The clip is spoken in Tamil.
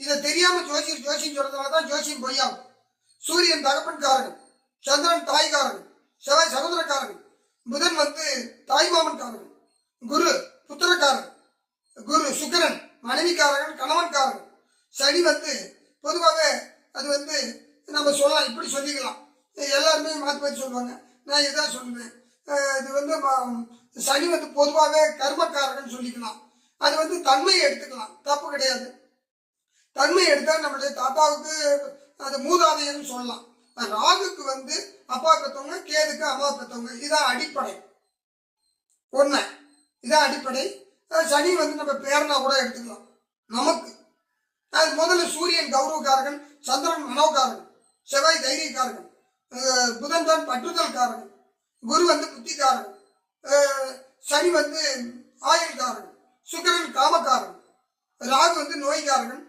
இதை தெரியாம ஜோசியம் சொல்றதுனாலதான் ஜோசியம் பொய்யாகும். சூரியன் தகப்பன்காரன், சந்திரன் தாய்காரன், செவ்வாய் சகோதரக்காரன், புதன் தாய்மாமன்காரன், குரு புத்திரக்காரன், குரு சுக்கிரன் மனைவிக்காரன் கணவன்காரன், சனி பொதுவாகவே அது நம்ம சொல்லலாம், இப்படி சொல்லிக்கலாம். எல்லாருமே மாற்றி சொல்லுவாங்க, நான் இதான் சொல்லுவேன். இது சனி பொதுவாகவே கர்மக்காரன் சொல்லிக்கலாம். அது தன்மையை எடுத்துக்கலாம், தப்பு கிடையாது. தன்மையை எடுத்தா நம்மளுடைய தாத்தாவுக்கு அது மூதாதையர்னு சொல்லலாம். ராகுக்கு அப்பா பெற்றவங்க, கேதுக்கு அம்மா பெற்றவங்க, இதான் அடிப்படை. ஒண்ணு இதான் அடிப்படை. சனி நம்ம பேரனா கூட எடுத்துக்கலாம் நமக்கு. அது முதல்ல சூரியன் கௌரவக்காரகன், சந்திரன் மனோகாரகன், செவ்வாய் தைரியக்காரகன், புதன் தான் பற்றுதல்காரகன், குரு புத்திக்காரகன், சனி ஆயுள்காரகன், சுக்கிரன் காமக்காரன், ராகு நோய்காரகன்,